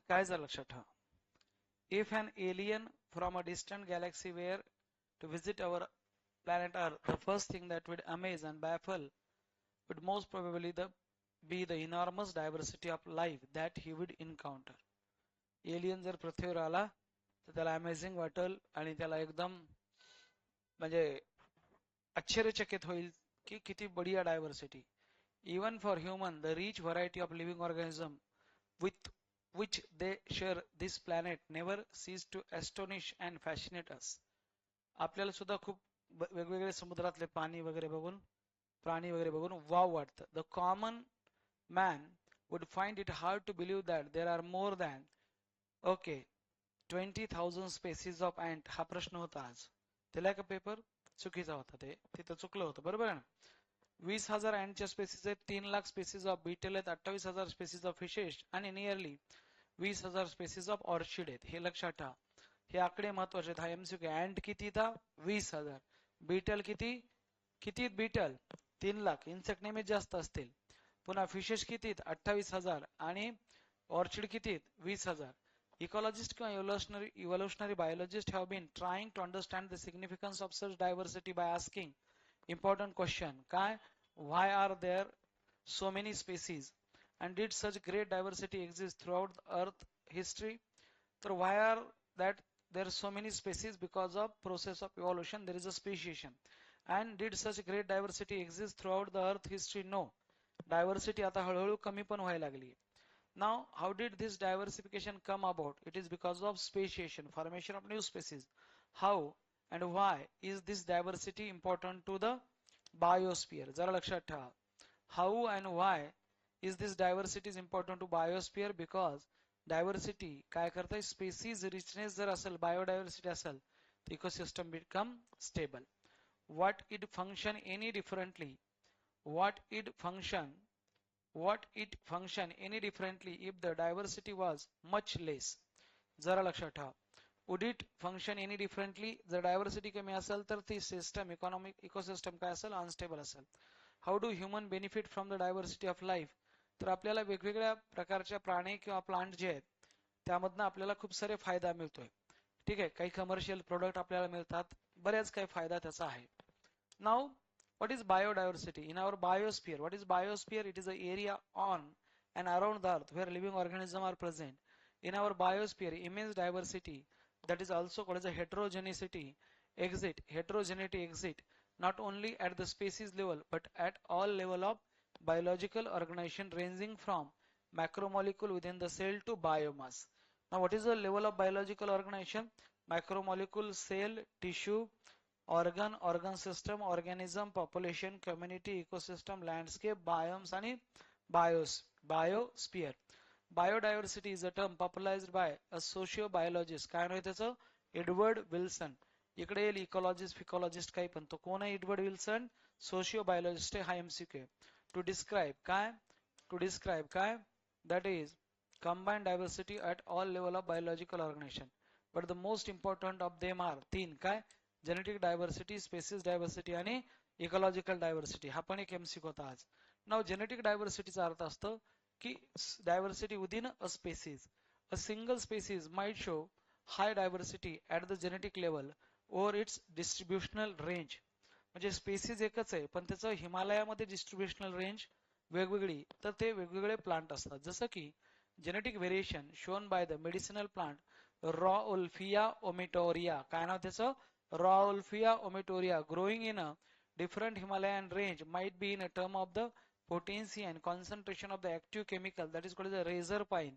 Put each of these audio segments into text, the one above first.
काय झालं लक्षात ठेवा. If an alien from a distant galaxy were to visit our planet Earth, the first thing that would amaze and baffle would most probably be the enormous diversity of life that he would encounter. Alien जर पृथ्वीवर आला तर त्याला amazing वाटेल आणि त्याला एकदम म्हणजे आश्चर्यचकित होईल की किती बढिया diversity. Even for human, the rich variety of living organism with which they share this planet never cease to astonish and fascinate us. आपल्याला सुद्धा खूप वेगवेगळे समुद्रातले पाणी वगैरे बघून प्राणी वगैरे बघून वाव वाटतं. The common man would find it hard to believe that there are more than 20,000 species of ant. हा प्रश्न होता आज. दिलाय का पेपर? चुकीचा होता, ते तिथं चुकलं होतं, बरोबर आहे ना. 20,000 अँटच्या स्पेसीज आहेत, 3,00,000 स्पेसीज ऑफ बीटल आहेत, 28,000 स्पेसीज ऑफ फिशेस आणि नियरली 20,000 स्पेसीज ऑफ ऑर्चिड आहेत. हे लक्षात ठेवा. हे आकडे महत्वाचे आहेत. हा एमसीक्यू. अँट किती था? 20,000. बीटल किती? किती बीटल? 3,00,000. इन्सेक्ट नेहमीच जास्त असतील. पुन्हा फिशेस किती? 28,000 आणि ऑर्चिड किती? 20,000. Ecologists किंवा evolutionary biologists have been trying to understand the significance of such diversity by asking important question. काय? Why are there so many species and did such great diversity exist throughout the earth history? तर why are that there are so many species? Because of process of evolution there is a speciation. And did such great diversity exist throughout the earth history? No. Diversity आता हळूहळू कमी पण व्हायला लागली. Now, how did this diversification come about? It is because of speciation, formation of new species. How and why is this diversity important to the biosphere? जरा लक्षात ठेवा. How and why is this diversity is important to biosphere? Because diversity काय करते? Species richness जर असेल, biodiversity असेल, the ecosystem become stable. What it function any differently? What it function any differently if the diversity was much less? जरा लक्षात ठेवा. Would it function any differently? जर diversity कमी असेल तर ती सिस्टम इकोसिस्टम काय असेल? अनस्टेबल असेल. How do human benefit from the diversity of life? तर आपल्याला वेगवेगळ्या प्रकारच्या प्राणी किंवा प्लांट जे आहेत त्यामधनं आपल्याला खूप सारे फायदा मिळतोय. ठीक आहे. काही कमर्शियल प्रोडक्ट आपल्याला मिळतात, बऱ्याच काही फायदा त्याचा आहे. Now what is biodiversity? In our biosphere, what is biosphere? It is the area on and around the earth where living organisms are present. In our biosphere, immense diversity, that is also called as a heterogeneity exit not only at the species level but at all level of biological organization ranging from macromolecule within the cell to biomass. Now what is the level of biological organization? Macromolecule, cell, tissue, organ system, organism, population, community, ecosystem, landscape, biomes आणि biosphere. Biodiversity is a term popularized by a sociobiologist. काय नाव त्याचं? Edward Wilson. इकडे येईल इकॉलॉजिस्ट फिकॉलॉजिस्ट काही पण. तो कोण आहे? Edward Wilson. सोशिओबायोलॉजिस्ट आहे. हा एमसीक्यू. टू डिस्क्राइब काय? That is combined diversity at all level of biological organization. But the most important of them are 3 काय? जेनेटिक डायव्हर्सिटी, स्पेसिस डायव्हर्सिटी आणि इकॉलॉजिकल डायव्हर्सिटी. हा पण एक एमसीक्यू होता आज. नाउ जेनेटिक डायव्हर्सिटीचा अर्थ असतो की diversity within a species. A single species might show high diversity at the genetic level over its distributional range. म्हणजे स्पेसिस एकच आहे पण त्याचं हिमालयामध्ये डिस्ट्रीब्युशनल रेंज वेगवेगळी, तर ते वेगवेगळे प्लांट असतात. जसं की genetic variation shown by the medicinal plant Rauwolfia vomitoria. काय नाव त्याचं? Rauwolfia ometoria, growing in a different Himalayan range, might be in a term of the potency and concentration of the active chemical that is called as a razor pine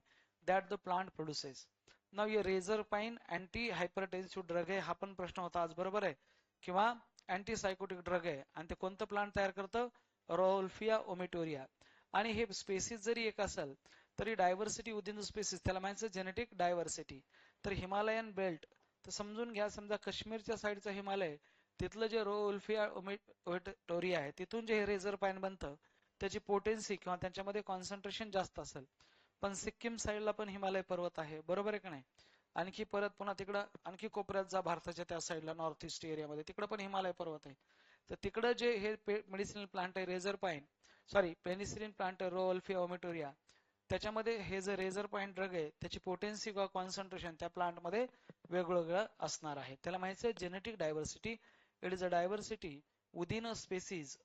that the plant produces. Now ये razor pine anti hypertensive drug आहे. हा पण प्रश्न होता आज, बरोबर आहे? किंवा अँटी सायकोटिक ड्रग आहे आणि ते कोणतं प्लांट तयार करतं? रॉउल्फिया ओमेटोरिया. आणि हे स्पेसिस जरी एक असेल तरी डायव्हर्सिटी विदिन द स्पेसिस त्याला म्हणायचं जेनेटिक डायव्हर्सिटी. तर हिमालयन बेल्ट तर समजून घ्या, समजा काश्मीरच्या साईडचा हिमालय तिथलं जे रॉउल्फिया ओमेटोरिया आहे तिथून जे रेझर पाईन बनतं त्याची पोटेन्सी किंवा त्यांच्यामध्ये कॉन्सन्ट्रेशन जास्त असेल. पण सिक्कीम साईडला पण हिमालय पर्वत आहे, बरोबर आहे का नाही? आणखी परत पुन्हा तिकडं आणखी कोपऱ्यात जा भारताच्या त्या साईडला नॉर्थ ईस्ट एरियामध्ये तिकडं पण हिमालय पर्वत आहे. तर तिकडं जे हे मेडिसिनल प्लांट आहे रेझर पाईन, सॉरी पेनिसिलिन प्लांट आहे रॉउल्फिया ओमेटोरिया, त्याच्यामध्ये हे जे रेझर पॉइंट ड्रग आहे त्याची पोटेन्सी किंवा कॉन्सन्ट्रेशन त्या प्लांटमध्ये वेगवेगळं असणार आहे. त्याला माहिती आहे genetic diversity, it is a diversity within a species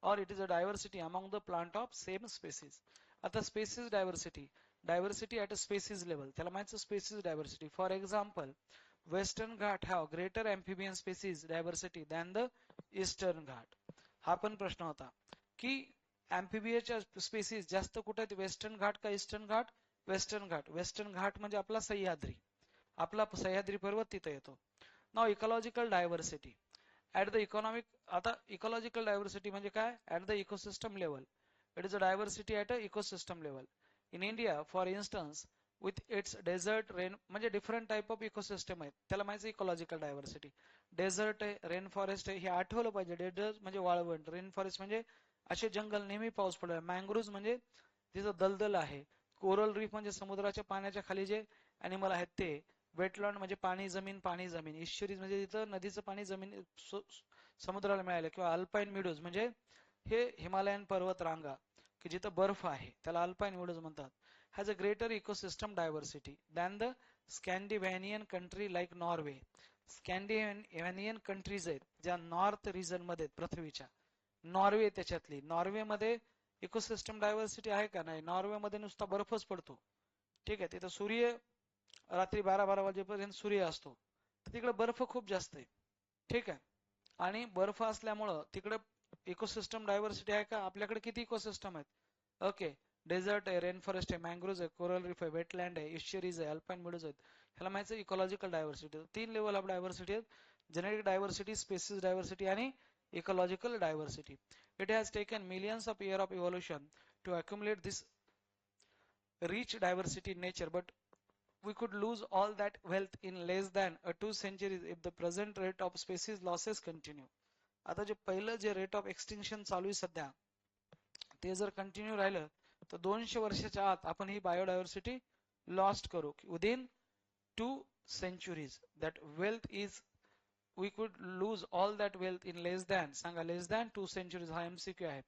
or it is a diversity among the plant of same species. आता species diversity, diversity at a species level, त्याला माहिती species diversity. For example, Western Ghat have greater amphibian species diversity than the Eastern Ghat. हा पण प्रश्न होता की amphibiaच्या species जास्त कुठे आहेत, वेस्टर्न घाट का Eastern Ghat? Western Ghat. Western Ghat म्हणजे आपला सह्याद्री, आपला सह्याद्री पर्वत तिथे येतो. नाव ecological diversity at the economic, आता इकॉलॉजिकल डायव्हर्सिटी म्हणजे काय? At the ecosystem level, it is a diversity at a ecosystem level. In India for instance with its desert rain, म्हणजे डिफरंट टाइप ऑफ इकोसिस्टम आहेत, त्याला माहिती ecological diversity. Desert आहे, rain forest आहे, हे आठवलं पाहिजे. डेझर्ट म्हणजे वाळवंट, रेन फॉरेस्ट म्हणजे असे जंगल नेहमी पाऊस पडला, मँग्रोव्ज म्हणजे तिथं दलदल आहे, कोरल रीफ म्हणजे समुद्राच्या पाण्याच्या खाली जे अॅनिमल आहेत ते, वेटलँड म्हणजे पाणी जमीन, पाणी जमीन, इश्चरीज म्हणजे तिथं नदीचं पाणी जमीन समुद्राला मिळालं, किंवा अल्पाईन मिडोज म्हणजे हे हिमालयन पर्वत रांगा की जिथं बर्फ आहे त्याला अल्पाईन मिडोज म्हणतात. Has a greater ecosystem diversity than the Scandinavian country like Norway. Scandinavian countries आहेत ज्या नॉर्थ रिजन मध्ये पृथ्वीच्या, नॉर्वे त्याच्यातली, नॉर्वेमध्ये इकोसिस्टम डायव्हर्सिटी आहे का? नाही. नॉर्वेमध्ये नुसता बर्फच पडतो, ठीक आहे. तिथं सूर्य रात्री 12-12 वाजेपर्यंत सूर्य असतो, तर तिकडे बर्फ खूप जास्त आहे, ठीक आहे. आणि बर्फ असल्यामुळं तिकडे इकोसिस्टम डायव्हर्सिटी आहे का? आपल्याकडे किती इकोसिस्टम आहेत? ओके, डेझर्ट आहे, रेन फॉरेस्ट आहे, मँग्रोव्ज आहे, कोरल रीफ आहे, वेटलँड आहे, इश्चरीज आहे, अल्पाईन मिडोज आहेत. ह्याला माहिती ecological diversity. 3 level of diversity आहेत, जेनेटिक डायव्हर्सिटी, स्पेसिस डायव्हर्सिटी आणि ecological diversity. It has taken millions of years of evolution to accumulate this rich diversity in nature, but we could lose all that wealth in less than 2 centuries if the present rate of species losses continue. आता जे पहिलं जे rate of extinction चालू आहे सध्या, ते जर continue राहिलं तर 200 वर्षाच्या आत आपण ही बायोडायव्हर्सिटी लॉस्ट करू. Within 2 centuries that wealth is, we could lose all that wealth in less than, सांगा less than 2 centuries. हा MCQ आहे.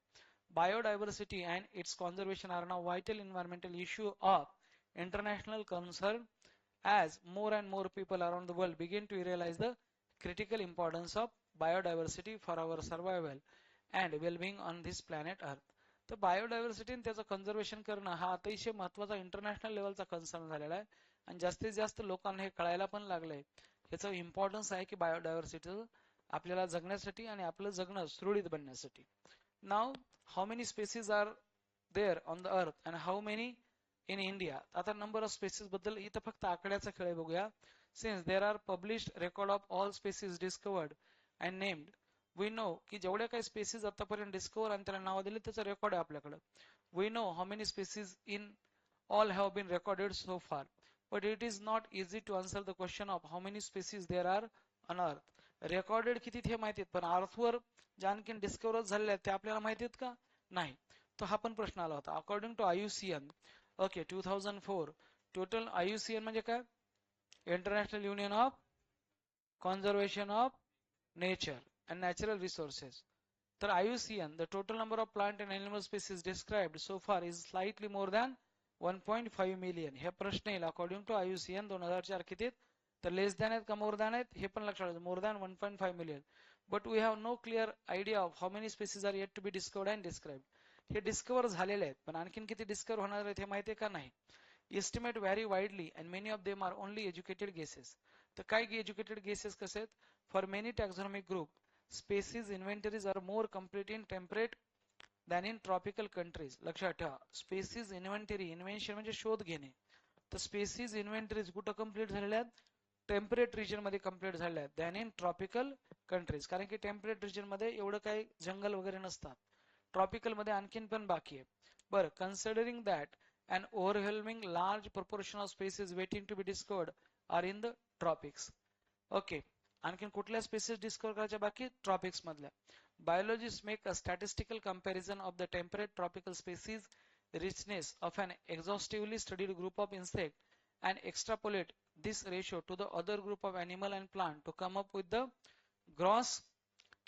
Biodiversity and its conservation are now vital environmental issue of international concern as more and more people around the world begin to realize the critical importance of biodiversity for our survival and well-being on this planet Earth. तर biodiversity आणि त्याचं conservation करणं हा अतिशय महत्वाचा international लेवलचा concern झालेला आहे, आणि जास्तीत जास्त लोकांना हे कळायला पण लागलंय. याचं इम्पॉर्टन्स आहे की बायोडायव्हर्सिटीचं आपल्याला जगण्यासाठी आणि आपलं जगणं सुरळीत बनण्यासाठी. नाव how many species are there on the earth and how many in India. आता नंबर ऑफ स्पेसीज बद्दल इथं फक्त आकड्याचा खेळ बघूया. Since there are published record of all species discovered and named, we know की जेवढ्या काही स्पेसीज आतापर्यंत डिस्कवर आणि त्याला नाव दिले त्याचं रेकॉर्ड आहे आपल्याकडे. We know how many species in all have been recorded so far, but it is not easy to answer the question of how many species there are on earth. Recorded किती हे माहिती आहेत, पण अर्थवर ज्या आणखीन डिस्कवर झालेले आहेत ते आपल्याला माहिती आहेत का? नाही. तो हा पण प्रश्न आला होता. According to IUCN, okay, 2004 total, IUCN म्हणजे काय? International Union of Conservation of Nature and Natural Resources. तर IUCN, the total number of plant and animal species described so far is slightly more than 1.5 million. हे प्रश्न येईल according to IUCN 2004 किती, तर लेस than आहेत का मोर दॅन आहेत? हे पण लक्षात ठेवायचं, more than 1.5 million. But we have no clear idea of how many species are yet to be discovered and described. हे डिस्कवर झालेले आहेत, पण आणखीन किती डिस्कवर होणार आहेत हे माहिती आहे का? नाही. Estimate vary widely and many of them are only educated guesses. तर काय एज्युकेटेड गेसेस कसे आहेत? For many taxonomic group species inventories are more complete in temperate than in tropical countries. लक्षात ठेवा, स्पेसीज इन्व्हेंटरी, इन्व्हेन्शन म्हणजे शोध घेणे, तर स्पेसीज इन्व्हेंटरीज कुठं कम्प्लीट झालेल्या आहेत? टेम्परेट रिजन मध्ये कम्प्लीट झालेल्या आहेत दॅन इन ट्रॉपिकल कंट्रीज. कारण की टेम्परेट रिजन मध्ये एवढं काही जंगल वगैरे नसतात, ट्रॉपिकल मध्ये आणखीन पण बाकी आहे. बरं, considering that an overwhelming large proportion of species waiting to be discovered are in the tropics. Okay, आणखीन कुठल्या स्पेसीज डिस्कवर करायच्या बाकी? ट्रॉपिक्स मधल्या. Biologists make a statistical comparison of the temperate tropical species richness of an exhaustively studied group of insect and extrapolate this ratio to the other group of animal and plant to come up with the gross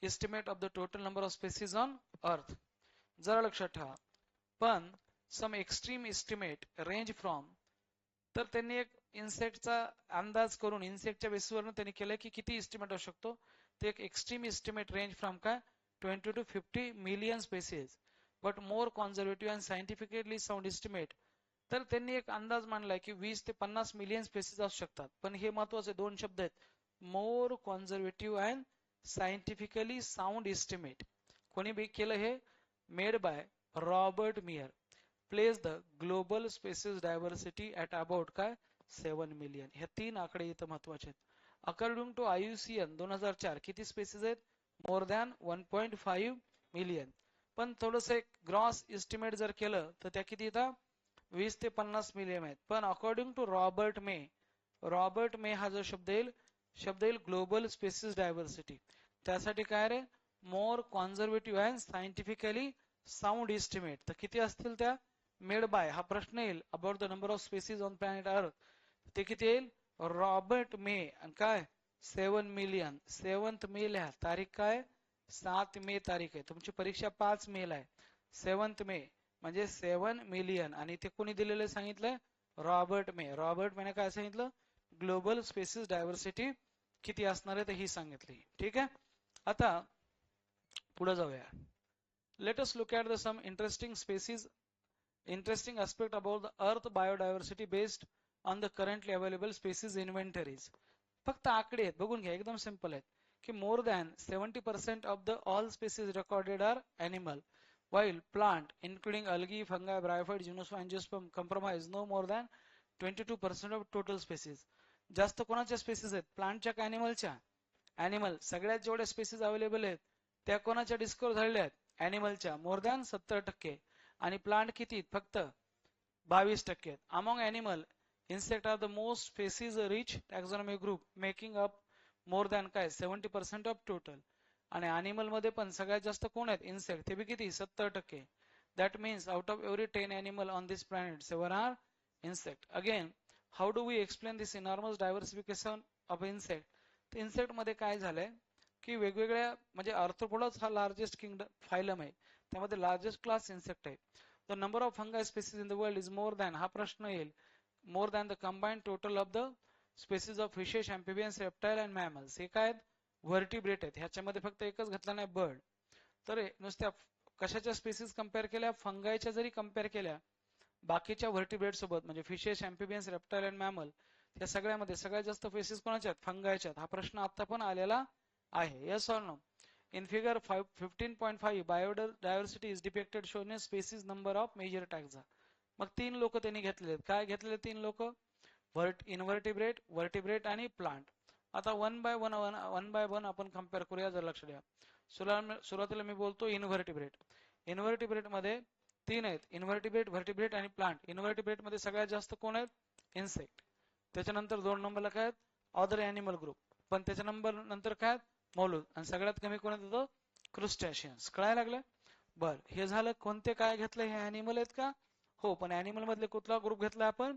estimate of the total number of species on earth. जरा लक्षात ठेवा, पण सम extreme estimate range from, तर त्यांनी एक इन्सेक्टचा अंदाज करून इन्सेक्टच्या बेसिसवरून त्यांनी केलं की किती एस्टिमेट असू शकतो, ते एक एक्स्ट्रीम एस्टिमेट रेंज फ्रॉम काय 20 to 50 million species, but more conservative and scientifically sound estimate, तर त्यांनी एक अंदाज मांडलाय की 20 ते 50 मिलियन स्पेसिस असू शकतात. पण हे महत्वाचे दोन शब्द आहेत, more conservative and scientifically sound estimate. कोणी बी केलं हे, made by Robert May, place the global species diversity at about काय 7 मिलियन. ह्या तीन आकडे इथं महत्वाचे आहेत. अकॉर्डिंग टू IUCN 2004 किती स्पेसिस आहेत, मोर दॅन 1.5 मिलियन. पण थोडंसं एक ग्रॉस एस्टिमेट जर केलं तर त्या किती येतात 20 ते 50 मिलियन आहेत. पण अकॉर्डिंग टू रॉबर्ट मे हा जो शब्द येईल ग्लोबल स्पेसिस डायव्हर्सिटी, त्यासाठी काय रे, more conservative and scientifically sound estimate. तर किती असतील त्या, मेड बाय हा प्रश्न येईल about the number of species on planet earth, ते किती येईल रॉबर्ट मे, आणि काय 7 मिलियन. 7th मे लिहा, तारीख काय 7 मे तारीख आहे. तुमची परीक्षा 5 मे ला आहे. 7th मे म्हणजे 7 मिलियन. आणि ते कोणी दिलेलं सांगितलंय, रॉबर्ट मेने काय सांगितलं, ग्लोबल स्पेसिस डायव्हर्सिटी किती असणार आहे ते ही सांगितली. ठीक आहे, आता पुढे जाऊया. Let us look at the some interesting aspect about the earth biodiversity based on the currently available species inventories. फक्त आकडे आहेत, बघून घ्या, एकदम सिंपल आहेत की more than 70% of the all species recorded are animal, while plant including algae, fungi, bryophytes, gymnosperm, angiosperm comprise no more than 22% of total species. जास्त कोणाच्या स्पेसिस आहेत, प्लांटच्या का ॲनिमलच्या? ॲनिमल. सगळ्यात जेवढ्या स्पेसिस अवेलेबल आहेत त्या कोणाच्या डिस्कवर झालेल्या आहेत, ॲनिमलच्या, मोर दॅन 70%. आणि प्लांट किती, फक्त 22% आहेत. Among animal, insect are the most species rich taxonomy group making up more than काय 70% ऑफ टोटल. आणि ॲनिमल मध्ये पण सगळ्यात जास्त कोण आहेत, इन्सेक्ट, ते बी किती 70%. That means out of every 10 animal on this planet 7 are insect. Again how do we explain this enormous diversification of insect. तर इन्सेक्ट मध्ये काय झालंय की वेगवेगळ्या, म्हणजे आर्थ्रोपोडस हा लार्जेस्ट किंगडम फायलम आहे, त्यामध्ये लार्जेस्ट क्लास इन्सेक्ट आहे. The number of fungi species in the world is more than, हा प्रश्न येईल, more than the combined total of the species of fishes, amphibians, reptile and mammals. हे काय व्हर्टिब्रेट आहेत, ह्याच्यामध्ये फक्त एकच घातला नाही, बर्ड. तर नुसत्या कशाच्या स्पेसिस कंपेअर केल्या, फंगाईच्या जरी कंपेअर केल्या बाकीच्या व्हर्टिब्रेट सोबत, म्हणजे fishes, amphibians, reptile and mammal, या सगळ्यामध्ये सगळ्यात जास्त स्पेसिस कोणाच्या आहेत, फंगाईच्या. हा प्रश्न आता पण आलेला आहे, yes or no. In figure 15.5 biodiversity is depicted showing a species number of major taxa. मग तीन लोक त्यांनी घेतलेले आहेत, काय घेतलेले तीन लोक, इनव्हर्टिब्रेट, व्हर्टिब्रेट आणि प्लांट. आता वन बाय वन आपण कम्पेअर करूया, जर लक्ष द्या. सुरुवातीला मी बोलतो इनव्हर्टिब्रेट मध्ये तीन आहेत, इनव्हर्टिब्रेट, व्हर्टिब्रेट आणि प्लांट. इनव्हर्टिब्रेट मध्ये सगळ्यात जास्त कोण आहेत, इन्सेक्ट. त्याच्यानंतर 2 नंबरला काय, अदर ॲनिमल ग्रुप. पण त्याच्या नंतर काय, मौलूद. आणि सगळ्यात कमी कोण येतो, क्रुस्टॅशियन्स. कळायला लागलं, बर. हे झालं, कोणते काय घेतलं, हे ॲनिमल आहेत का, हो. पण ॲनिमल मधले कुठला ग्रुप घेतला आपण,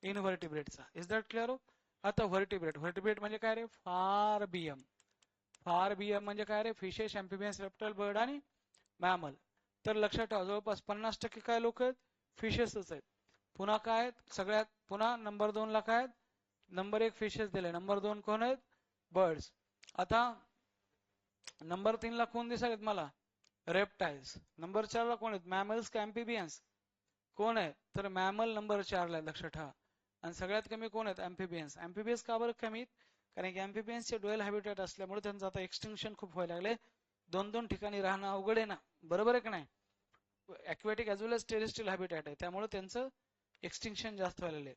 इनव्हर्टिब्रेटचा. Is that clear. आता व्हर्टिब्रेट म्हणजे काय रे, फारबियम म्हणजे काय रे, फिशेस, एम्फिबियन्स, रेप्टाईल, बर्ड आणि मॅमल. तर लक्षात ठेवा, जवळपास 50% काय लोक आहेत, फिशेसच आहेत. पुन्हा काय, सगळ्यात पुन्हा नंबर 2 ला काय, नंबर 1 फिशेस दिले, नंबर 2 कोण आहेत, बर्ड्स. आता नंबर 3 ला कोण दिसत मला, रेप्टाइल्स. नंबर 4 ला कोण आहेत, मॅमल्स का एम्फिबियन्स, कोण आहे, तर मॅमल नंबर 4 ला, लक्षात ठेवा. आणि सगळ्यात कमी कोण आहेत, एम्फिबियन्स का बरं कमी, कारण की एम्फिबियन्सचे ड्युअल हॅबिटॅट असल्यामुळे त्यांचं आता एक्सटिंक्शन खूप व्हायला लागले, 2-2 ठिकाणी राहणं अवघड आहे ना, बरोबर आहे की नाही. ॲक्वेटिक ॲज वेल एज टेरेस्ट्रियल हॅबिटॅट आहे, त्यामुळे त्यांचं एक्सटिंक्शन जास्त व्हायला आहे.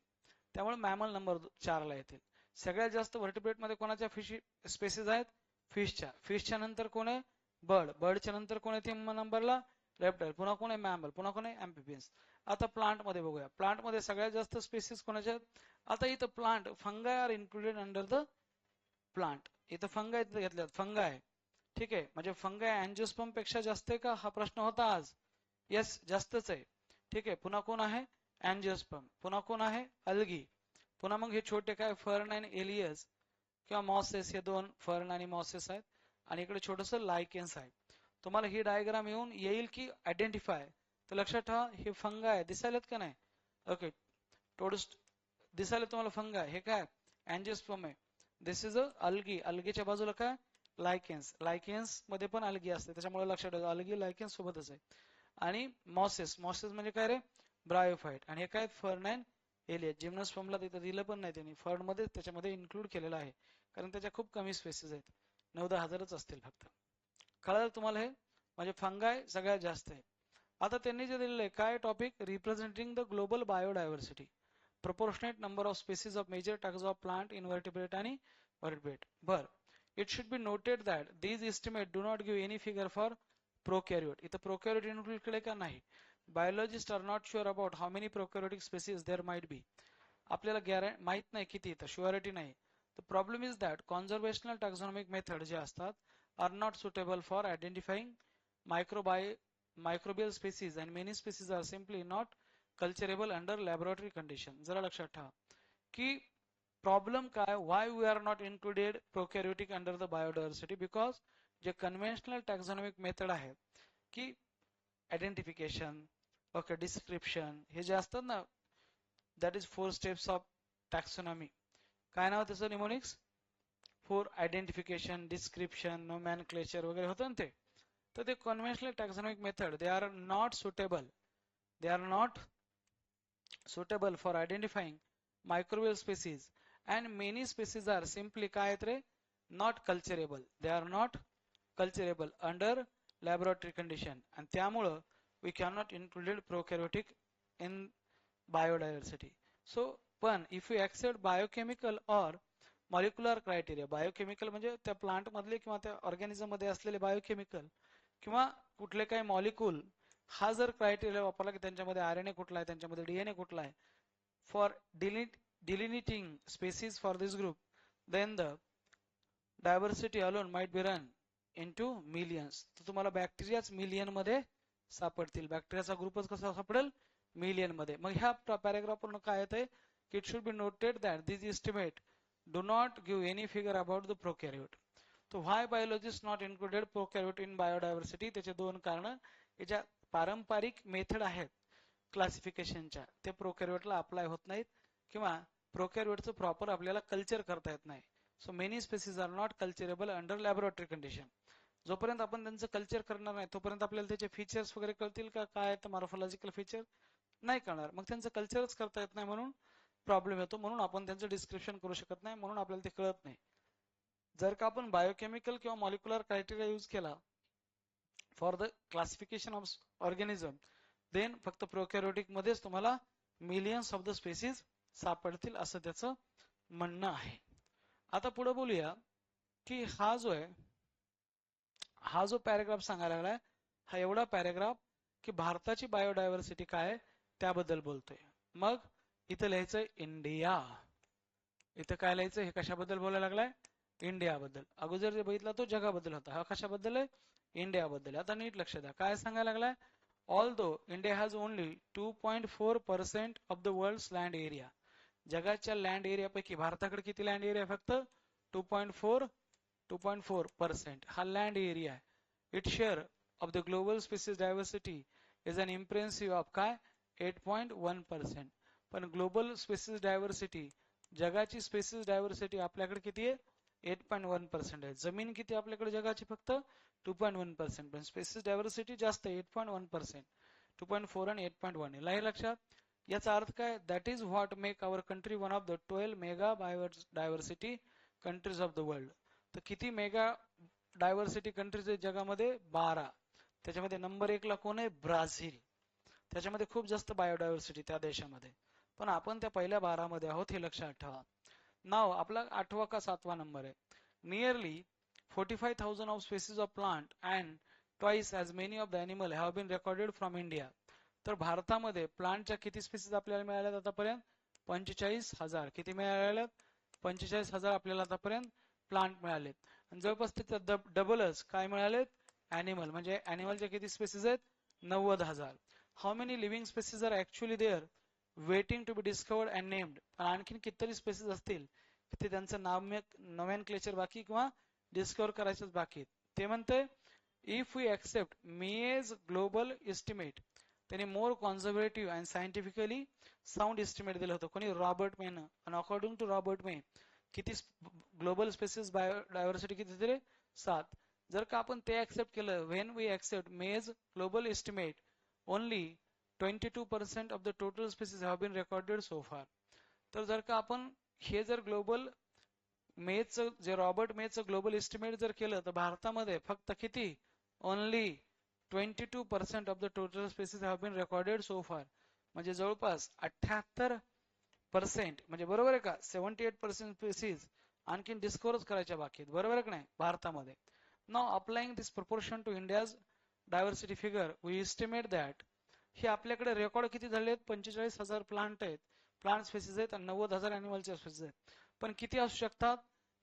त्यामुळे मॅमल नंबर 4 ला येतील. सगळ्यात जास्त व्हर्टिब्रेट मध्ये कोणाच्या फिश स्पेसिस आहेत, फिशच्या नंतर कोण आहे, बर्डच्या नंतर कोण आहे 3 नंबरला, रेप्टाईल. पुन्हा कोण आहे, मॅमल. पुन्हा कोण आहे, एम्फिबियन्स. आता प्लांट मध्ये बघूया, प्लांट मध्ये सगळ्यात जास्त स्पेसिस कोणाच्या आहेत. आता इथं plant, fungi are included under the plant. इथं फंगाय घेतल्यात, फंगाय, ठीक आहे. म्हणजे फंगाय अँजिओस्पर्म पेक्षा जास्त आहे का, हा प्रश्न होता आज, यस जास्तच आहे, ठीक आहे. पुन्हा कोण आहे, अँजिओस्पर्म. पुन्हा कोण आहे, अल्गी. पुन्हा मग हे छोटे काय, फर्न आणि एलियस किंवा मॉसेस, हे 2 फर्न आणि मॉसेस आहेत. आणि इकडे छोटस लायकेन्स आहे. तुम्हाला ही डायग्राम येईल की आयडेंटिफाय, तर लक्षात ठेवा हे फंगाय दिसायलेत का नाही. ओके, टोडस्ट दिसायला तुम्हाला फंगाय. हे काय अँजिओस्पर्म आहे. दिस इज अ अल्गी. अल्गीच्या बाजूला काय लायकेन्स. लायकेन्स मध्ये पण अल्गी असते, त्याच्यामुळे लक्षात ठेवा अल्गी लायकेन्स सोबतच आहे. आणि मॉसेस. मॉसेस म्हणजे काय रे ब्रायोफाइट. आणि हे काय फर्न अँड एलिया. जिम्नोस्पर्मला तिथं दिलं पण नाही त्यांनी, फर्न मध्ये त्याच्यामध्ये इन्क्लूड केलेलं आहे, कारण त्याच्या खूप कमी स्पेसिस आहेत, 9-10 हजारच असतील फक्त. कळलं तुम्हाला हे, म्हणजे फंगाय सगळ्यात जास्त आहे. आता त्यांनी जे दिलेलं आहे काय topic, representing the global biodiversity, proportionate number of species of major taxa of plant, invertebrate आणि vertebrate. बर, it should be noted that these estimates do not give any figure for prokaryote. इथं prokaryote include केले का नाही. Biologists are not sure about how many prokaryotic species there might be. आपल्याला माहित नाही किती, तर शुअरिटी नाही. The problem is that conservational taxonomic method जे असतात are not suitable for identifying microbial species and many species are simply not culturable under laboratory condition. जरा लक्षात ठेवा की प्रॉब्लेम काय, why we are not included prokaryotic under the biodiversity, because जे conventional टॅक्झॉनॉमिक method आहे की आयडेंटिफिकेशन, ओके, डिस्क्रिप्शन, हे जे असतात ना, that is 4 steps of taxonomy. काय नाव त्याचं निमोनिक्स, फॉर आयडेंटिफिकेशन, डिस्क्रिप्शन, नोमॅनक्लेचर वगैरे होतं ना ते. तर ते conventional taxonomic method they are not suitable for identifying microbial species, and many species are simply काय आहेत रे, not culturable. They are not culturable under laboratory condition, and त्यामुळं we cannot include prokaryotic in biodiversity. So पण if we accept biochemical or molecular criteria, biochemical म्हणजे त्या plant मधले किंवा त्या organism मध्ये असलेले बायोकेमिकल किंवा कुठले काही मॉलिक्यूल, हा जर क्रायटेरिया वापरला की त्यांच्यामध्ये RNA कुठला आहे, त्यांच्यामध्ये DNA कुठला आहे, for delineating species for this group, then the diversity alone might be run into millions. तर तुम्हाला बॅक्टेरियाच मिलियन मध्ये सापडतील. बॅक्टेरियाचा ग्रुपच कसा सापडेल, मिलियन मध्ये. मग ह्या पॅराग्राफ पूर्ण काय येते की it should be noted that this estimate do not give any figure about the prokaryote. तो why biologist not included prokaryote in biodiversity, त्याचे दोन कारण. याच्या पारंपरिक मेथड आहेत क्लासिफिकेशनच्या, ते प्रोकॅरियोटला अप्लाय होत नाहीत किंवा प्रोकॅरियोटचं प्रॉपर आपल्याला कल्चर करता येत नाही. So many species are not culturable under laboratory condition. जोपर्यंत आपण त्यांचं कल्चर करणार नाही तोपर्यंत आपल्याला त्याचे फीचर्स वगैरे कळतील का, काय तर मॉर्फोलॉजिकल फीचर नाही कळणार. मग त्यांचं कल्चरच करता येत नाही, म्हणून प्रॉब्लेम येतो, म्हणून आपण त्यांचं डिस्क्रिप्शन करू शकत नाही, म्हणून आपल्याला ते कळत नाही. जर का आपण बायोकेमिकल किंवा मॉलिक्युलर क्रायटेरिया यूज केला for the classification of organism, then फक्त प्रोकॅरियोटिक मध्येच तुम्हाला मिलियन्स ऑफ द स्पेसिस सापडतील, असं त्याचं म्हणणं आहे. आता पुढे बोलूया की हा जो पॅराग्राफ सांगायला लागलाय, हा एवढा पॅराग्राफ की भारताची बायोडायव्हर्सिटी काय त्याबद्दल बोलतोय. मग इथं लिहायचंय इंडिया. इथं काय लिहायचं, हे कशाबद्दल बोलायला लागलाय, इंडियाबद्दल. अगोदर जे बघितला तो जगाबद्दल होता, हा कशाबद्दल आहे, इंडियाबद्दल. आता नीट लक्ष द्या काय सांगायला लागलाय. Although India has only 2.4% of the world's land area, जगाच्या लँड एरियापैकी भारताकडे किती लँड एरिया, फक्त 2.4% हा लँड एरिया आहे. It share of the global species diversity is an impressive of काय 8.1%. पण ग्लोबल स्पीसीज डायव्हर्सिटी, जगाची स्पीसीज डायव्हर्सिटी आपल्याकडे किती आहे, 8.1% आहे. जमीन किती आपल्याकडे जगाची, फक्त 2.1%. पण स्पेसिस डायव्हर्सिटी जास्त आहे, 8.1%. 2.4 आणि 8.1 आहे. लाही लक्षात. याचा अर्थ काय, that is what make our country one of the 12 mega biodiversity countries of the world. तर किती मेगा डायव्हर्सिटी कंट्रीज आहेत जगामध्ये, 12. त्याच्यामध्ये नंबर 1 ला कोण आहे, ब्राझील. त्याच्यामध्ये खूप जास्त बायोडायव्हर्सिटी त्या देशामध्ये, पण आपण त्या पहिल्या 12 मध्ये आहोत, हे लक्षात ठेवा. नाव आपला 8वा का 7वा नंबर आहे. Nearly 45,000 of species of plant and twice as many of the animal have been recorded from India. तर भारतामध्ये प्लांटच्या किती स्पीसीज आपल्याला मिळाल्यात आतापर्यंत, 45,000. किती मिळाल्यात, 45,000 आपल्याला आतापर्यंत प्लांट मिळालेत. आणि जवळपास त्याचा डबलच काय मिळालेत, ॲनिमल. म्हणजे ॲनिमलच्या किती स्पीसीज आहेत, 90,000. How many living species are actually there waiting to be discovered and named. आणखीन कितीतरी स्पीसीज असतील ते त्यांचं नोमेनक्लेचर बाकी किंवा डिस्कवर करायचंच बाकी. ते म्हणते if we accept May's global estimate, त्यांनी more conservative and scientifically sound estimate दिलं होतं कोणी रॉबर्ट मेन आणि अकॉर्डिंग टू रॉबर्ट मे किती ग्लोबल स्पेसिस बायोडायव्हर्सिटी किती दिले 7 जर का आपण ते ऍक्सेप्ट केलं when we accept May's global estimate only 22% of the total species have been recorded so far तर जर का आपण हे जर ग्लोबल मेचं जे रॉबर्ट मेचं ग्लोबल एस्टिमेट जर केलं तर भारतामध्ये फक्त किती only 22% of the total species have been recorded so far म्हणजे जवळपास 78% म्हणजे बरोबर आहे का 78% स्पेसिस आणखीन डिस्कव्हर करायच्या बाकी आहेत बरोबर आहे की नाही भारतामध्ये नाव applying this proportion to India's diversity figure we estimate that हे आपल्याकडे रेकॉर्ड किती झाले आहेत 45,000 प्लांट आहेत प्लांट स्पेसिस आहेत आणि 90,000 अॅनिमलच्या स्पेसिस आहेत पण किती असू शकतात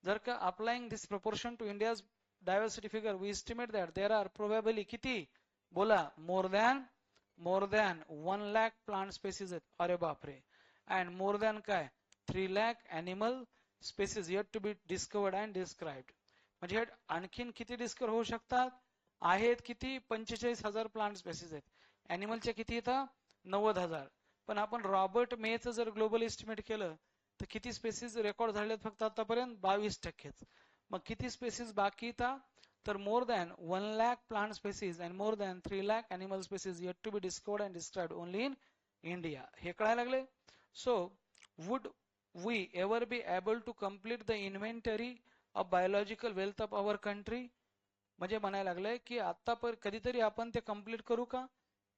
जर का applying this proportion to India's diversity figure we estimate that there are probably किती बोला more than 1 lakh plant species आहेत अरे बापरे अँड मोर दॅन काय 3 lakh animal species yet to be discovered and described म्हणजे आणखीन किती डिस्कवर होऊ शकतात आहेत किती 45,000 प्लांट स्पेसिस आहेत अॅनिमलच्या किती येतं 90,000 पण आपण रॉबर्ट मेचं जर ग्लोबल एस्टिमेट केलं तर किती स्पेसिस रेकॉर्ड झालेत फक्त आतापर्यंत 22%च मग किती स्पेसिस बाकी येतात तर more than 1 lakh plant species and more than 3 lakh animal species yet to be discovered and described only in India हे कळायला लागले so would we ever be able to complete the inventory of biological wealth of our country म्हणजे म्हणायला लागलंय की आता कधीतरी आपण ते कम्प्लीट करू का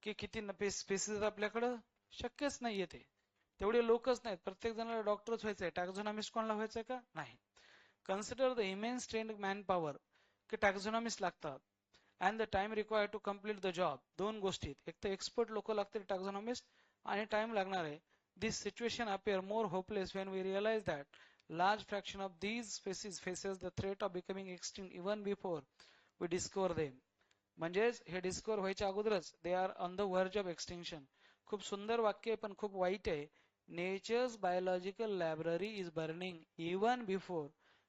की किती स्पेसिस आपल्याकडं शक्यच नाहीये ते तेवढे लोकच नाहीत प्रत्येक जणाला डॉक्टरच व्हायचंय टॅक्झॉनॉमिस्ट कोणाला व्हायचंय का नाही consider the immense trained man power की टॅक्झॉनॉमिस्ट लागतात and the time required to complete the job दोन गोष्टीत एक तर एक्सपर्ट लोक लागतील टॅक्झॉनॉमिस्ट आणि टाइम लागणार आहे this situation appear more hopeless when we realise that large fraction of these species faces the threat of becoming extinct even before we discover them म्हणजेच हे डिस्कवर व्हायच्या अगोदरच they are on the verge of extinction खूप सुंदर वाक्य पण खूप वाईट आहे nature's biological library is burning even before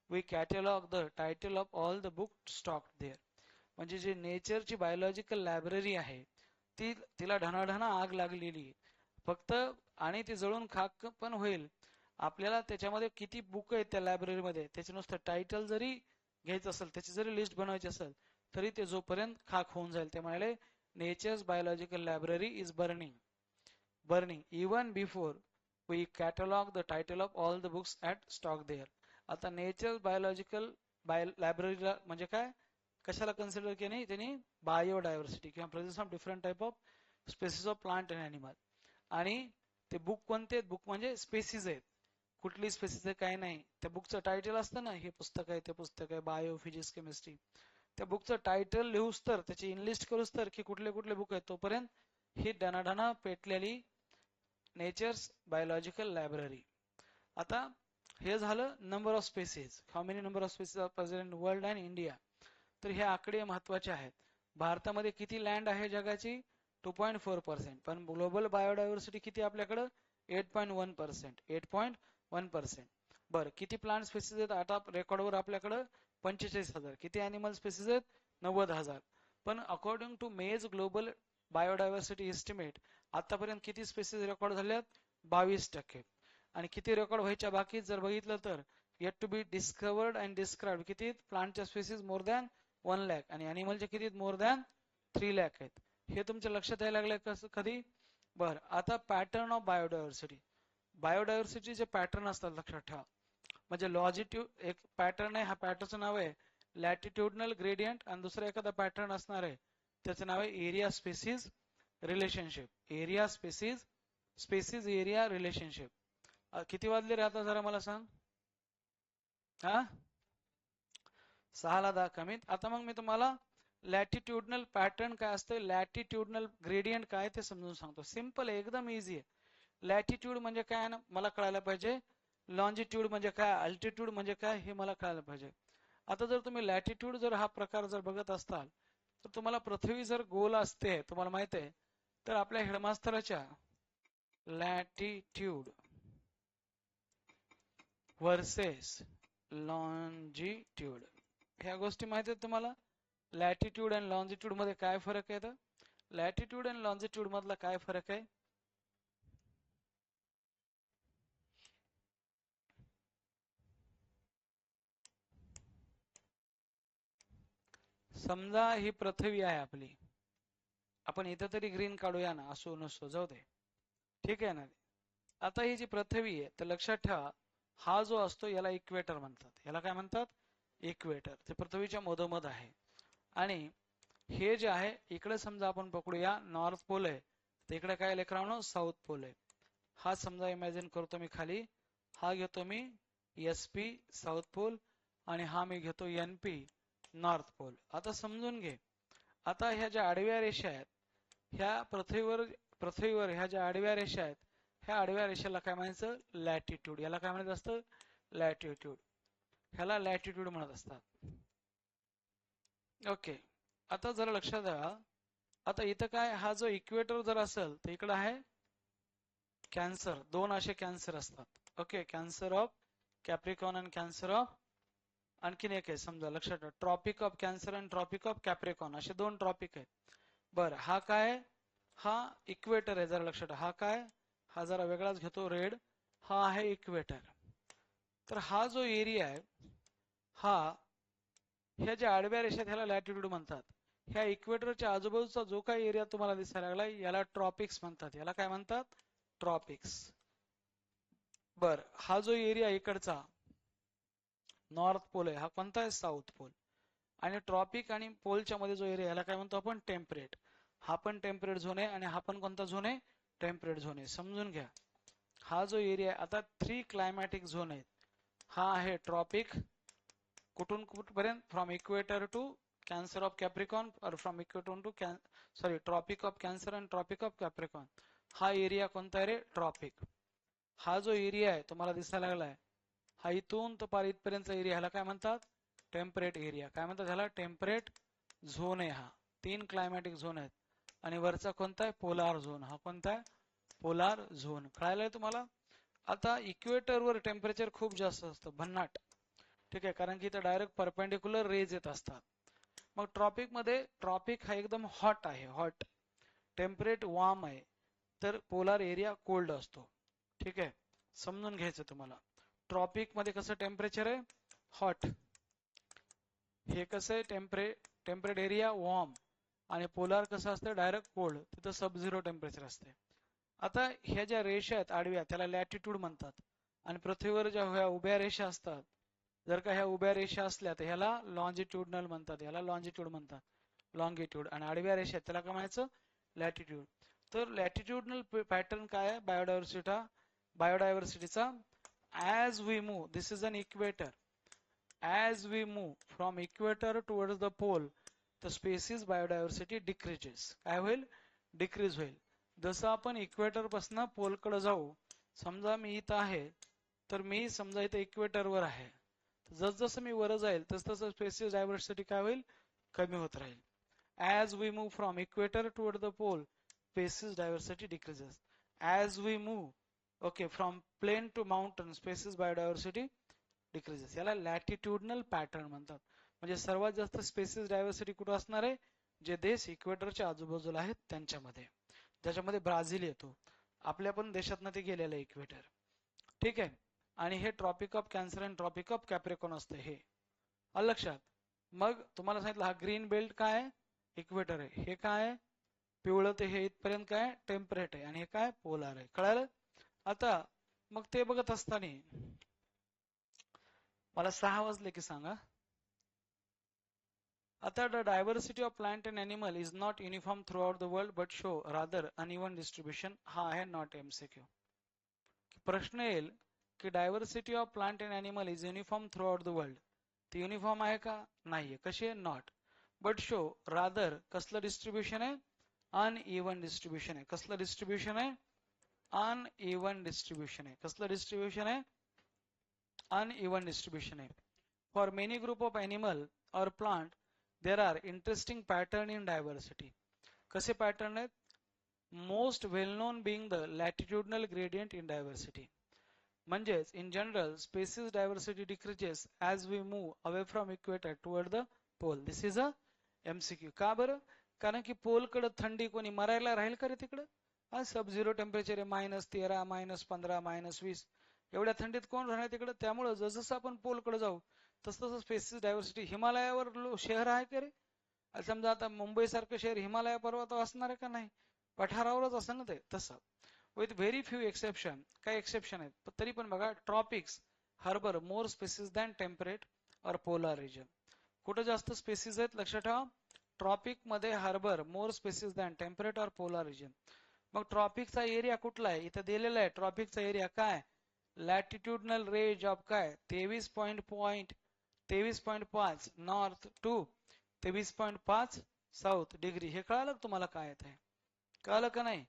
we catalogue the title of all the book stock there म्हणजे जे नेचरची बायोलॉजिकल लायब्ररी आहे तिला ढणाढणा आग लागलेली फक्त आणि ती जळून खाक पण होईल आपल्याला त्याच्यामध्ये किती बुक आहेत त्या लायब्ररीमध्ये त्याचे नुसतं टायटल जरी घ्यायचं असेल त्याची जरी लिस्ट बनवायची असेल तरी ते जोपर्यंत खाक होऊन जाईल ते म्हणाले nature's biological library is burning even before we catalogue the title of all the books at stock there आता नेचर बायोलॉजिकल लायब्ररीला म्हणजे काय कशाला कन्सिडर केली त्यांनी बायोडायव्हर्सिटी किंवा presence of different type of species of plant and animal आणि ते बुक कोणते आहेत बुक म्हणजे स्पेसिस आहेत कुठली स्पेसिस आहे काय नाही त्या बुकचं टायटल असतं ना हे पुस्तक आहे ते पुस्तक आहे बायो फिजिक्स केमिस्ट्री त्या बुकचं टायटल लिहूस तर त्याची इनलिस्ट करूस तर की कुठले कुठले बुक आहेत तोपर्यंत ही डनाडना पेटलेली नेचर्स बायोलॉजिकल लायब्ररी आता हे झालं number of species how many number of species are present in world and India तर हे आकडे महत्वाचे आहेत भारतामध्ये किती लँड आहे जगाची 2.4% पण ग्लोबल बायोडायव्हर्सिटी किती आपल्याकडं 8.1% बरं किती प्लांट स्पेसिस आहेत आता रेकॉर्डवर आपल्याकडं 45,000 किती अॅनिमल स्पेसिस आहेत 90,000 पण अकॉर्डिंग टू मेज ग्लोबल बायोडायव्हर्सिटी एस्टिमेट आतापर्यंत किती स्पेसिस रेकॉर्ड झाल्यात 22% आणि किती रेकॉर्ड व्हायच्या बाकी जर बघितलं तर yet to be discovered and described किती प्लांटच्या स्पेसिस मोर दॅन 1 लाख आणि अॅनिमलच्या किती मोर दॅन 3 लाख आहेत हे तुमच्या लक्षात यायला लागलंय कसं कधी बर आता पॅटर्न ऑफ बायोडायव्हर्सिटीचे पॅटर्न असतात लक्षात ठेवा म्हणजे लॉजिट्यूड एक पॅटर्न आहे हा पॅटर्नचं नाव आहे लॅटिट्यूडनल ग्रेडियंट आणि दुसरा एखादा पॅटर्न असणार आहे त्याचं नाव आहे area species relationship species area relationship किती वाजले रे आता जरा मला सांग हा 6:10 कमीत आता मग मी तुम्हाला लॅटिट्यूडनल पॅटर्न काय असतं लॅटिट्यूडनल ग्रेडियंट काय ते समजून सांगतो सिंपल एकदम इझी आहे लॅटिट्यूड म्हणजे काय ना मला कळायला पाहिजे लॉन्जिट्यूड म्हणजे काय अल्टिट्यूड म्हणजे काय हे मला कळायला पाहिजे आता जर तुम्ही लॅटिट्यूड जर हा प्रकार जर बघत असाल तर तुम्हाला पृथ्वी जर गोल असते तुम्हाला माहित आहे तर आपल्या हेडमास्तराच्या लॅटिट्यूड वर्सेस लॉन्जिट्यूड ह्या गोष्टी माहित आहेत तुम्हाला लॅटिट्यूड आणि लॉन्जिट्यूड मध्ये काय फरक आहे लॅटिट्यूड आणि लॉन्जिट्यूड मधला काय फरक आहे? समजा ही पृथ्वी आहे आपली, आपण इथं तरी ग्रीन काढूया ना, असो नसो जाऊ दे, ठीक आहे ना. आता ही जी पृथ्वी आहे तर लक्षात ठेवा, हा जो असतो याला इक्वेटर म्हणतात. याला काय म्हणतात? इक्वेटर. ते पृथ्वीच्या मधोमध आहे. आणि हे जे आहे इकडे समजा आपण पकडूया नॉर्थ पोल आहे, तर इकडे काय लेकरांनो साऊथ पोल आहे. हा समजा इमॅजिन करतो मी खाली, हा घेतो मी SP साऊथ पोल आणि हा मी घेतो NP नॉर्थ पोल. आता समजून घे, आता ह्या ज्या आडव्या रेषा आहेत, ह्या पृथ्वीवर ह्या ज्या आडव्या रेषा आहेत, ह्या आडव्या रेषेला काय म्हणायचं? लॅटिट्यूड. याला काय म्हणत असतं? लॅटिट्यूड. ह्याला लॅटिट्यूड म्हणत असतात. ओके, आता जरा लक्षात द्या. आता इथं काय, हा जो इक्वेटर जर असेल तर इकडं आहे कॅन्सर. दोन असे कॅन्सर असतात. ओके, कॅन्सर ऑफ कॅप्रिकॉन आणि कॅन्सर ऑफ आणखीन एक आहे समजा, लक्षात ठेवा, ट्रॉपिक ऑफ कॅन्सर आणि ट्रॉपिक ऑफ कॅप्रिकॉन, असे दोन ट्रॉपिक आहेत. बरं, हा काय? हा इक्वेटर आहे. जरा लक्षात ठेवा, हा काय? हा जरा वेगळाच घेतो, रेड. हा आहे इक्वेटर. तर हा जो एरिया आहे, हा ह्या ज्या आडव्या रेषेत ह्याला लॅटिट्यूड म्हणतात. ह्या इक्वेटरच्या आजूबाजूचा जो काही एरिया तुम्हाला दिसायला लागलाय याला ट्रॉपिक्स म्हणतात. याला काय म्हणतात? ट्रॉपिक्स. बर, हा जो एरिया इकडचा नॉर्थ पोल आहे, हा कोणता आहे? South pole. आणि ट्रॉपिक आणि पोलच्या मध्ये जो एरिया याला काय म्हणतो आपण? टेम्परेट. हा पण टेम्परेट झोन आहे आणि हा पण कोणता झोन आहे? टेम्परेट झोन आहे. समजून घ्या, हा जो एरिया आता 3 क्लायमॅटिक झोन आहेत. हा आहे ट्रॉपिक, कुठून कुठपर्यंत? From equator to Cancer of Capricorn, और from equator to Tropic of Cancer and Tropic of Capricorn. हा एरिया कोणता आहे रे? ट्रॉपिक. हा जो एरिया आहे तुम्हाला दिसायला लागलाय, हा इथून तर पार इथपर्यंतचा एरिया, ह्याला काय म्हणतात? Temperate area. काय म्हणतात ह्याला? टेम्परेट झोन आहे हा. 3 क्लायमॅटिक झोन आहेत. आणि वरचा कोणता आहे? Polar zone. हा कोणता आहे? Polar zone. कळायलंय तुम्हाला? आता इक्वेटरवर टेम्परेचर खूप जास्त असतं, भन्नाट. ठीक आहे, कारण की इथं डायरेक्ट परपेंडिक्युलर रेज येत असतात. मग ट्रॉपिक मध्ये, ट्रॉपिक हा एकदम हॉट आहे, हॉट. टेम्परेट वार्म आहे. तर पोलार एरिया कोल्ड असतो. ठीक आहे, समजून घ्यायचं तुम्हाला. ट्रॉपिक मध्ये कसं टेम्परेचर आहे? हॉट. हे कसं आहे? Temperate area warm. आणि पोलार कसं असतं? Direct cold. तिथं सब झिरो टेम्परेचर असते. आता ह्या ज्या रेषा आहेत आडव्या, त्याला लॅटिट्यूड म्हणतात. आणि पृथ्वीवर ज्या ह्या उभ्या रेषा असतात, जर का ह्या उभ्या रेषा असल्या तर ह्याला लॉन्जिट्यूडनल म्हणतात. ह्याला लॉन्जिट्यूड म्हणतात, लॉंगिट्यूड. आणि आडव्या रेषा त्याला काय म्हणायचं? लॅटिट्यूड. तर लॅटिट्यूडनल पॅटर्न काय आहे? बायोडायव्हर्सिटीचा as we move, this is an equator, as we move from equator towards the pole the species biodiversity decreases. काय होईल? डिक्रीज होईल. जसं आपण इक्वेटर पासून पोलकडे जाऊ, समजा मी इथं आहे, तर मी समजा इथं इक्वेटरवर आहे, जसजसं मी वर जाईल तस तसं स्पेसिस डायव्हर्सिटी काय होईल? कमी होत राहील. As we move from equator toward the pole species diversity decreases. As we move, okay, from plain to mountain species biodiversity decreases. याला लॅटिट्यूडनल पॅटर्न म्हणतात. म्हणजे सर्वात जास्त स्पेसिस डायव्हर्सिटी कुठं असणार आहे? जे देश इक्वेटरच्या आजूबाजूला आहेत त्यांच्यामध्ये, ज्याच्यामध्ये ब्राझील येतो. आपल्या पण देशातनं ते गेलेलं आहे इक्वेटर. ठीक आहे, आणि हे ट्रॉपिक ऑफ कॅन्सर आणि ट्रॉपिक ऑफ कॅप्रिकॉन असतं हे. आलं लक्षात? मग तुम्हाला सांगितलं हा ग्रीन बेल्ट काय आहे? इक्वेटर आहे. हे काय आहे? पिवळं ते हे इथपर्यंत काय? टेम्परेट आहे. आणि हे काय? पोलार आहे. कळालं? आता मग ते बघत असताना मला 6 वाजले की सांगा. आता the diversity of plant and animal is not uniform throughout the world but show rather uneven distribution. हा आहे नॉट MCQ. प्रश्न येईल की diversity of plant and animal is uniform through out the world. ती युनिफॉर्म आहे का? नाहीये. कशी आहे? नॉट. बट शो रादर कसलं डिस्ट्रीब्युशन आहे? अनइवन डिस्ट्रीब्युशन आहे. कसलं डिस्ट्रीब्युशन आहे? अनइवन डिस्ट्रीब्युशन आहे. कसलं डिस्ट्रीब्युशन आहे? अनइवन डिस्ट्रीब्युशन आहे. For many group of animal और plant there are interesting pattern in diversity. कसे पॅटर्न आहेत? Most well known being the latitudinal gradient in diversity. म्हणजेच in general species diversity decreases as we move away from equator toward the pole. This is a MCQ. का बरं? कारण की पोलकडे थंडी कोणी मरायला राहील का रे तिकडं? हा, सब झिरो टेम्परेचर आहे, -13, -15, -20. एवढ्या थंडीत कोण राहणार तिकडं? त्यामुळं जसं आपण पोलकडे जाऊ तसं तसं स्पेसिस डायव्हर्सिटी. हिमालयावर शहर आहे का रे? समजा आता मुंबई सारखं शहर हिमालया पर्वतावर असणार आहे का? नाही, पठारावरच असं ना ते. तसं विथ व्हेरी फ्यू एक्सेप्शन, काही एक्सेप्शन आहेत तरी पण बघा, ट्रॉपिक्स हार्बर मोर स्पेसिस दॅन टेम्परेट और पोलार रिजन. कुठं जास्त स्पेसिस आहेत लक्षात ठेवा, ट्रॉपिक मध्ये हार्बर मोर स्पेसिस दॅन टेम्परेट और पोलार रिजन. मग ट्रॉपिकचा एरिया कुठला आहे? इथं दिलेला आहे ट्रॉपिकचा एरिया काय, लॅटिट्यूडनल रेंज ऑफ काय 23.5 नॉर्थ टू 23.5 साऊथ डिग्री. हे कळालं तुम्हाला काय येत आहे? कळालं का नाही?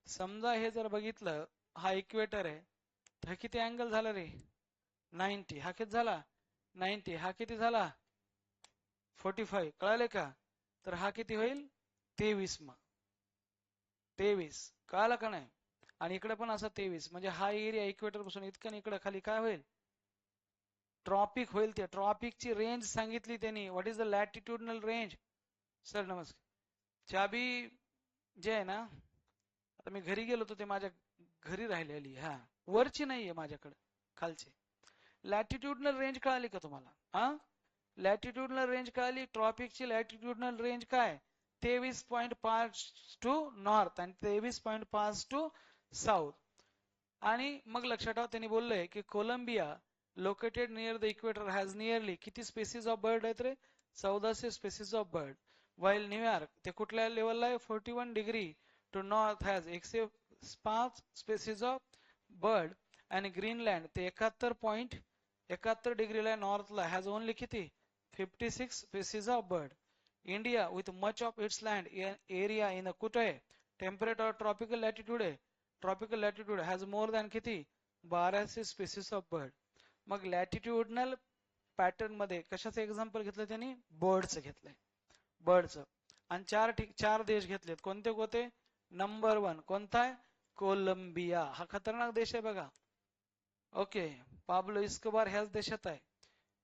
समजा हे जर बघितलं, हा इक्वेटर आहे, तर किती अँगल झाला रे? 90. हा किती झाला? 90. हा किती झाला? 45. कळाले का? तर हा किती होईल? 23. मग 23 कळालं का नाही? आणि इकडे पण असं 23. म्हणजे हा एरिया इक्वेटर पासून इतकं इकडे खाली काय होईल? ट्रॉपिक होईल. ते ट्रॉपिकची रेंज सांगितली त्यांनी. What is the latitudinal range? Sir नमस्कार. चाबी जे आहे ना, आता मी घरी गेलो होतो, ते माझ्या घरी राहिलेली. हा, वरची नाहीये माझ्याकडे, खालची. लॅटिट्यूडनल रेंज कळाली का तुम्हाला? हा, लॅटिट्यूडनल रेंज कळाली. ट्रॉपिकची लॅटिट्यूडनल रेंज काय? 23.5 टू नॉर्थ आणि 23.5 टू साऊथ. आणि मग लक्षात ठेवा, त्यांनी बोललंय की Colombia located near the equator has nearly किती स्पेसिस ऑफ बर्ड आहेत रे? 1400 species of bird. While New York ते कुठल्या लेवलला आहे? 41 degree to north has 105 species of bird. आणि ग्रीनलँड ते 71 डिग्रीला नॉर्थला हॅज ओनली किती? 56 species of bird. India with much of its land area in कुठे आहे? टेम्परेट और ट्रॉपिकल लॅटिट्यूड आहे. Tropical latitude has more than किती? 1200 स्पेसिस ऑफ बर्ड. मग लॅटिट्यूडनल पॅटर्न मध्ये कशाचं एक्झाम्पल घेतलं त्यांनी? बर्डचं घेतलंय, बर्डचं. आणि चार देश घेतलेत. कोणते कोणते? नंबर 1 कोणता आहे? कोलंबिया. हा खतरनाक देश आहे बघा. ओके, पाब्लो इस्कोबार ह्याच देशात आहे.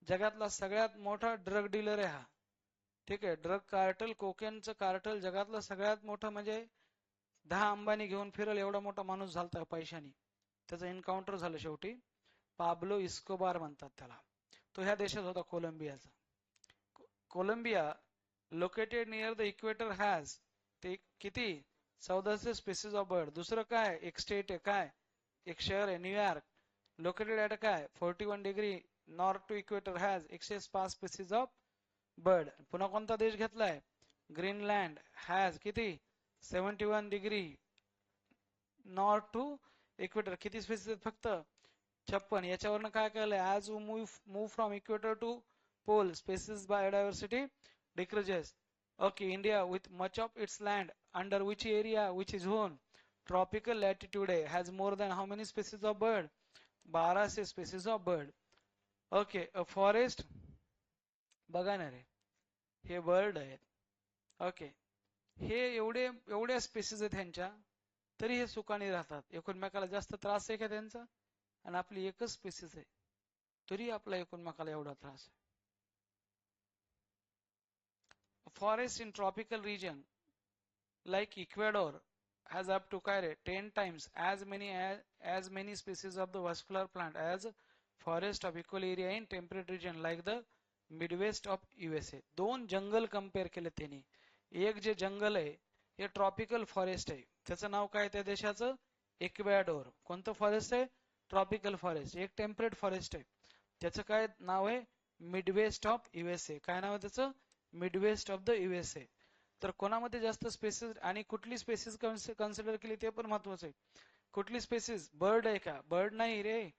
जगातला सगळ्यात मोठा ड्रग डीलर आहे हा. ठीक आहे, ड्रग कार्टल, कोकेनचं कार्टल जगातलं सगळ्यात मोठं, म्हणजे 10 अंबानी घेऊन फिरल एवढा मोठा माणूस झालता पैशानी. त्याचं एन्काउंटर झालं शेवटी. पाब्लो इस्कोबार म्हणतात त्याला. तो ह्या देशात होता, कोलंबियाचा. Colombia located near the equator has ते किती? 1400 स्पेसिस ऑफ बर्ड. दुसरं काय? एक स्टेट आहे, काय? एक शहर आहे, न्यूयॉर्क. लोकेटेड ॲट काय? 41 degree north to equator has 105 species of bird. पुन्हा कोणता देश घेतलाय? ग्रीनलँड हॅज किती? 71 डिग्री नॉर्थ टू इक्वेटर. किती स्पेसिस आहेत? फक्त 56. याच्यावरनं काय कळलंय? As we move from equator to pole species biodiversity decreases. Okay, India with much of its land under which area, which is zone, tropical latitude has more than how many species of bird? 1200 species of bird. Okay, a forest बघा ना रे, हे bird आहेत. Okay, हे एवढ्या spaces आहेत ह्यांच्या, तरी हे सुखाने राहतात. एकमेकाला जास्त त्रास आहे का त्यांचा? आणि आपली एकच स्पेसिस आहे, तरी आपला एकमेकाला एवढा त्रास आहे. Forest in tropical region like Ecuador has up to 10 times as many species of the vascular plant as forest of equal area in temperate region like the Midwest of USA. दोन जंगल compare केले त्यांनी. एक जे जंगल आहे हे tropical forest आहे, त्याचं नाव काय त्या देशाचं? इक्वेडोर. कोणतं फॉरेस्ट आहे? Tropical forest. एक टेम्परेट फॉरेस्ट आहे, त्याचं काय नाव आहे? Midwest of USA. काय नाव आहे त्याचं? Midwest of the USA. तर कोणामध्ये जास्त स्पेसिस आणि कुठली स्पेसिस कन्सिडर केली ते पण महत्वाचं आहे. कुठली स्पेसिस? बर्ड आहे का? बर्ड नाही रे,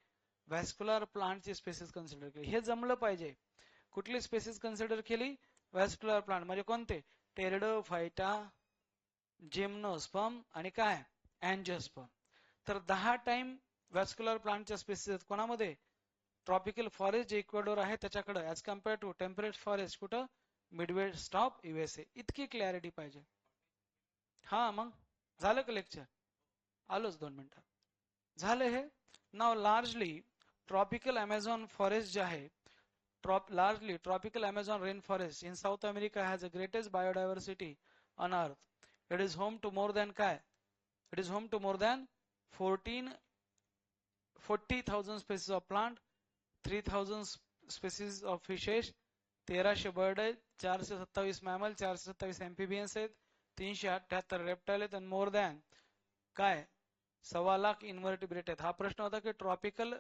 व्हॅस्क्युलर प्लांटची स्पेसिस कन्सिडर केली. हे जमलं पाहिजे. कुठली स्पेसिस कन्सिडर केली? Vascular plant. म्हणजे कोणते? टेरिडोफाइटा, जिम्नोस्पर्म आणि काय? अँजिओस्पर्म. तर 10 टाइम व्हॅस्क्युलर प्लांटच्या स्पेसिस आहेत कोणामध्ये? ट्रॉपिकल फॉरेस्ट जे इक्वेडोर आहे त्याच्याकडे, as compare to temperate forest कुठं? Midwest of USA. इतकी क्लॅरिटी पाहिजे. हा, मग झालं का लेक्चर? आलोच 2 मिनिटात. झालं हे. नाव लार्जली ट्रॉपिकल अमेझॉन फॉरेस्ट जे आहे, largely tropical Amazon rainforest in South America has the greatest biodiversity on earth. It is home to more than काय? It is home to more than 40,000 species of plant, 3,000 species of fishes, 1300 bird आहेत, 427 mammal, 427 एम्फिबियन्स आहेत, 378 reptile आहेत आणि मोर than काय 1.25 लाख इन्व्हर्टिब्रेट आहेत. हा प्रश्न होता की ट्रॉपिकल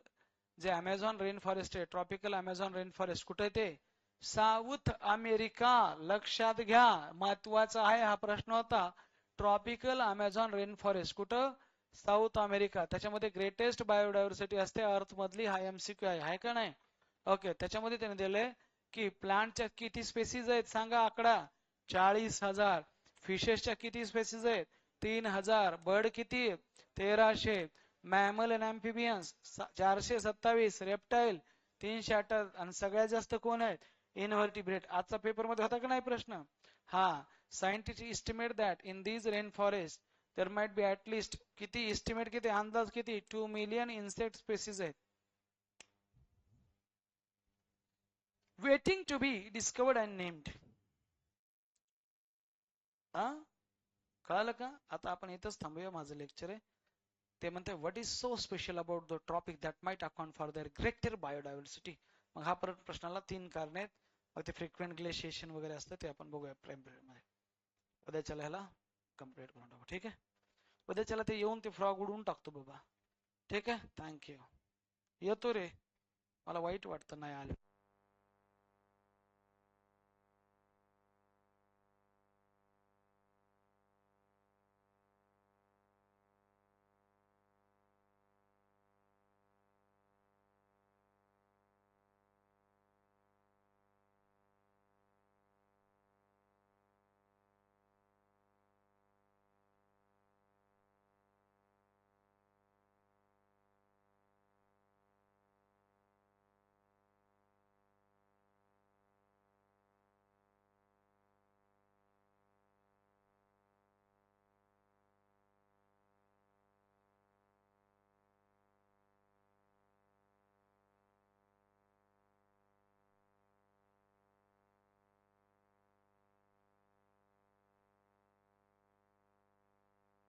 जे अमेझॉन रेन फॉरेस्ट आहे, ट्रॉपिकल अमेझॉन रेन फॉरेस्ट कुठे ते साऊथ अमेरिका. लक्षात घ्या, महत्वाचा आहे हा प्रश्न होता. ट्रॉपिकल अमेझॉन रेन फॉरेस्ट कुठं साऊथ अमेरिका. त्याच्यामध्ये ग्रेटेस्ट बायोडायव्हर्सिटी असते अर्थ मधली. हा एमसीक्यू आहे का नाही? ओके. त्याच्यामध्ये त्याने दिले की प्लांटच्या किती स्पेसीज आहेत सांगा आकडा 40,000. फिशेसच्या किती स्पेसीज आहेत 3,000. बर्ड किती 1,300. Mammal and अँफिबियन्स 427. रेप्टाइल 308. आणि सगळ्यात जास्त कोण आहेत इनव्हर्टिब्रेट. आजचा पेपर मध्ये होता का नाही प्रश्न? हा. Scientist estimate that in these rain forest there might be at least किती estimate किती अंदाज किती 2 million insect species आहेत waiting to be discovered and named. हा कळालं का? आता आपण इथंच थांबूया. माझं लेक्चर आहे. ते म्हणते what is so special about the topic that might account for their greater biodiversity. मग हा प्रश्नाला 3 कारणे आहेत. मग ते फ्रिक्वेंट ग्लेशिएशन वगैरे असतं ते आपण बघूया प्रायमरी मध्ये. उद्याच्याला ह्याला कम्प्लीट करून टाकू. ठीक आहे. उद्याच्याला ते येऊन ते फ्रॉग उडवून टाकतो बाबा. ठीक आहे. थँक्यू. येतो रे, मला वाईट वाटतं नाही आलं.